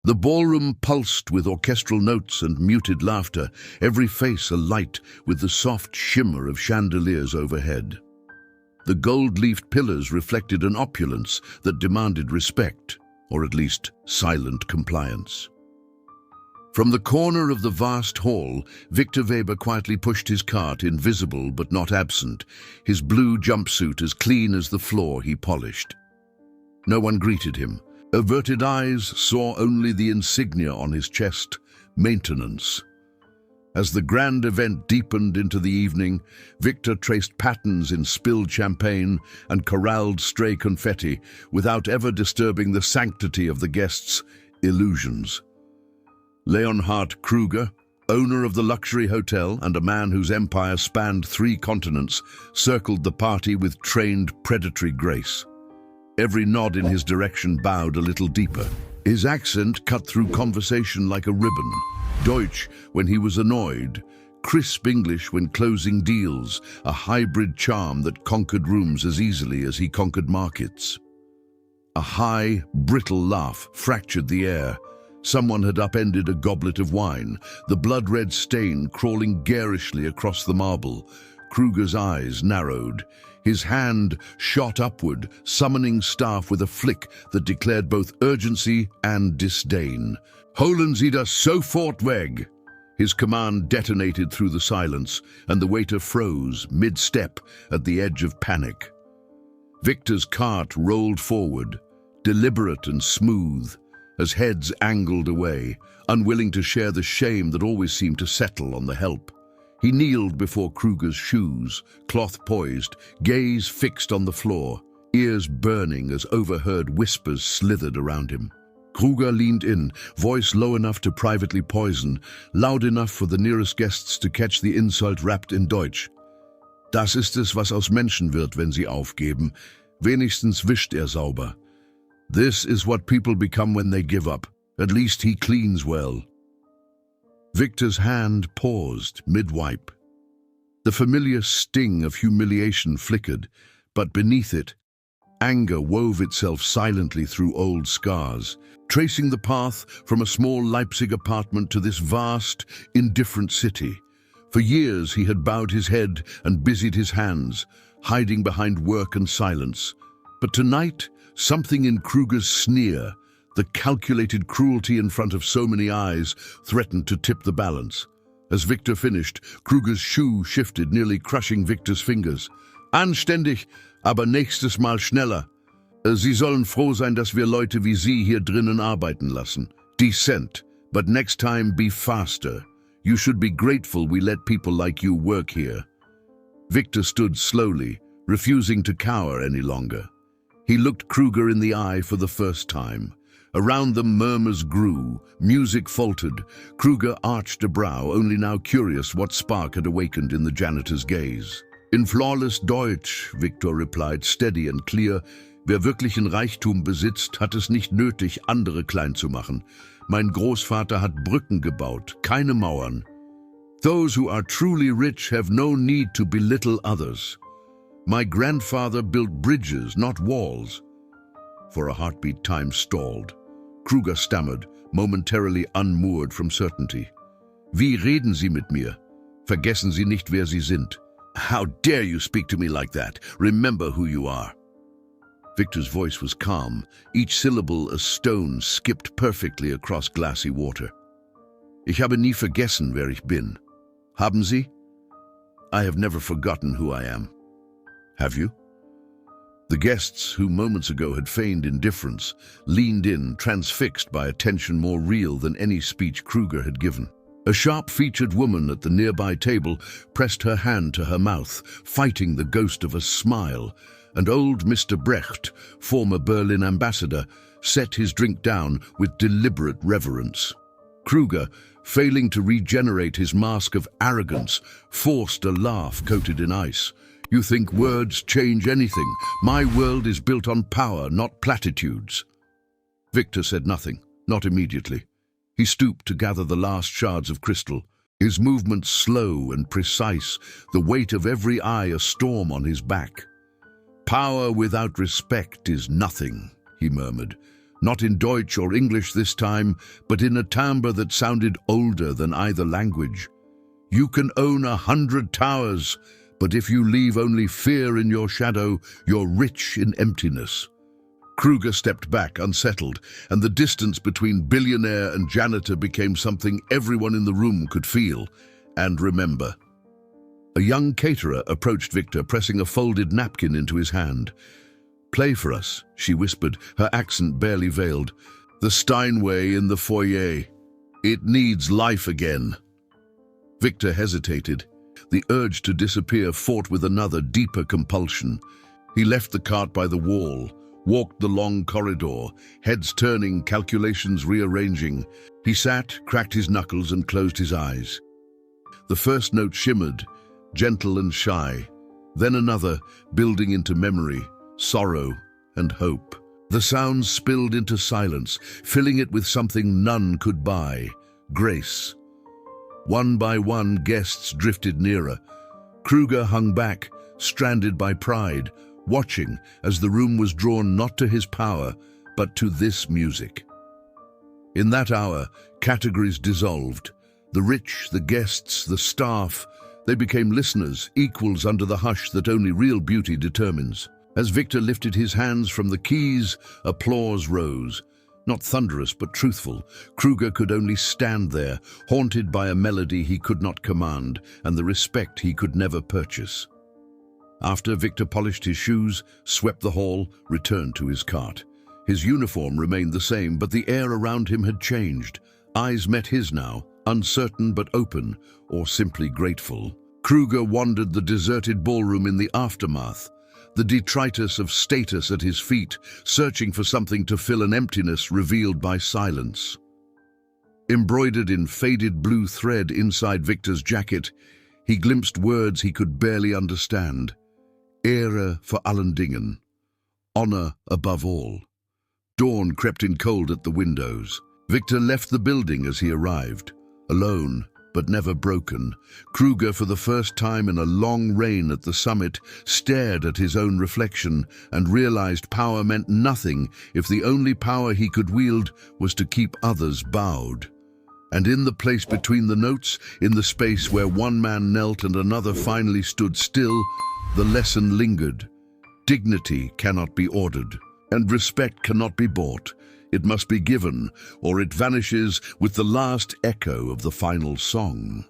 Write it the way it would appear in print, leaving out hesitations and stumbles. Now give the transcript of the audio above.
The ballroom pulsed with orchestral notes and muted laughter, every face alight with the soft shimmer of chandeliers overhead. The gold-leafed pillars reflected an opulence that demanded respect, or at least silent compliance. From the corner of the vast hall, Victor Weber quietly pushed his cart, invisible but not absent, his blue jumpsuit as clean as the floor he polished. No one greeted him. Averted eyes saw only the insignia on his chest, maintenance. As the grand event deepened into the evening, Victor traced patterns in spilled champagne and corralled stray confetti without ever disturbing the sanctity of the guests' illusions. Leonhard Kruger, owner of the luxury hotel and a man whose empire spanned 3 continents, circled the party with trained predatory grace. Every nod in his direction bowed a little deeper. His accent cut through conversation like a ribbon. Deutsch when he was annoyed, crisp English when closing deals, a hybrid charm that conquered rooms as easily as he conquered markets. A high, brittle laugh fractured the air. Someone had upended a goblet of wine, the blood-red stain crawling garishly across the marble. Kruger's eyes narrowed. His hand shot upward, summoning staff with a flick that declared both urgency and disdain. "Holen Sie das sofort weg!" His command detonated through the silence, and the waiter froze, mid-step, at the edge of panic. Victor's cart rolled forward, deliberate and smooth, as heads angled away, unwilling to share the shame that always seemed to settle on the help. He kneeled before Kruger's shoes, cloth poised, gaze fixed on the floor, ears burning as overheard whispers slithered around him. Kruger leaned in, voice low enough to privately poison, loud enough for the nearest guests to catch the insult wrapped in Deutsch. "Das ist es, was aus Menschen wird, wenn sie aufgeben. Wenigstens wischt sauber. This is what people become when they give up. At least he cleans well." Victor's hand paused, mid-wipe. The familiar sting of humiliation flickered, but beneath it, anger wove itself silently through old scars, tracing the path from a small Leipzig apartment to this vast, indifferent city. For years he had bowed his head and busied his hands, hiding behind work and silence. But tonight, something in Kruger's sneer, the calculated cruelty in front of so many eyes, threatened to tip the balance. As Victor finished, Kruger's shoe shifted, nearly crushing Victor's fingers. "Anständig, aber nächstes Mal schneller. Sie sollen froh sein, dass wir Leute wie Sie hier drinnen arbeiten lassen. Decent, but next time be faster. You should be grateful we let people like you work here." Victor stood slowly, refusing to cower any longer. He looked Kruger in the eye for the first time. Around them murmurs grew, music faltered. Kruger arched a brow, only now curious what spark had awakened in the janitor's gaze. "In flawless Deutsch," Victor replied, steady and clear. "Wer wirklichen Reichtum besitzt, hat es nicht nötig, andere klein zu machen. Mein Großvater hat Brücken gebaut, keine Mauern. Those who are truly rich have no need to belittle others. My grandfather built bridges, not walls." For a heartbeat, time stalled. Kruger stammered, momentarily unmoored from certainty. "Wie reden Sie mit mir? Vergessen Sie nicht, wer Sie sind. How dare you speak to me like that? Remember who you are." Victor's voice was calm, each syllable a stone skipped perfectly across glassy water. "Ich habe nie vergessen, wer ich bin. Haben Sie? I have never forgotten who I am. Have you?" The guests, who moments ago had feigned indifference, leaned in, transfixed by a tension more real than any speech Kruger had given. A sharp-featured woman at the nearby table pressed her hand to her mouth, fighting the ghost of a smile, and old Mr. Brecht, former Berlin ambassador, set his drink down with deliberate reverence. Kruger, failing to regenerate his mask of arrogance, forced a laugh coated in ice. "You think words change anything? My world is built on power, not platitudes." Victor said nothing, not immediately. He stooped to gather the last shards of crystal, his movements slow and precise, the weight of every eye a storm on his back. "Power without respect is nothing," he murmured. not in Deutsch or English this time, but in a timbre that sounded older than either language. You can own 100 towers, but if you leave only fear in your shadow, you're rich in emptiness. Kruger stepped back, unsettled, and the distance between Billionaire and Janitor became something everyone in the room could feel and remember. A young caterer approached Victor, pressing a folded napkin into his hand. "Play for us," she whispered, her accent barely veiled. "The Steinway in the foyer. It needs life again." Victor hesitated. The urge to disappear fought with another, deeper compulsion. He left the cart by the wall, walked the long corridor, heads turning, calculations rearranging. He sat, cracked his knuckles, and closed his eyes. The first note shimmered, gentle and shy. Then another, building into memory, sorrow and hope. The sounds spilled into silence, filling it with something none could buy: grace. One by one, guests drifted nearer. Kruger hung back, stranded by pride, watching as the room was drawn not to his power, but to this music. In that hour, categories dissolved. The rich, the guests, the staff, they became listeners, equals under the hush that only real beauty determines. As Victor lifted his hands from the keys, applause rose. Not thunderous, but truthful. Kruger could only stand there, haunted by a melody he could not command and the respect he could never purchase. After Victor polished his shoes, swept the hall, returned to his cart. His uniform remained the same, but the air around him had changed. Eyes met his now, uncertain but open, or simply grateful. Kruger wandered the deserted ballroom in the aftermath, the detritus of status at his feet, searching for something to fill an emptiness revealed by silence. Embroidered in faded blue thread inside Victor's jacket, he glimpsed words he could barely understand. Ehre for Allendingen. Honor above all. Dawn crept in cold at the windows. Victor left the building as he arrived, alone, but never broken. Kruger, for the first time in a long reign at the summit, stared at his own reflection and realized power meant nothing if the only power he could wield was to keep others bowed. And in the place between the notes, in the space where one man knelt and another finally stood still, the lesson lingered. Dignity cannot be ordered, and respect cannot be bought. It must be given, or it vanishes with the last echo of the final song.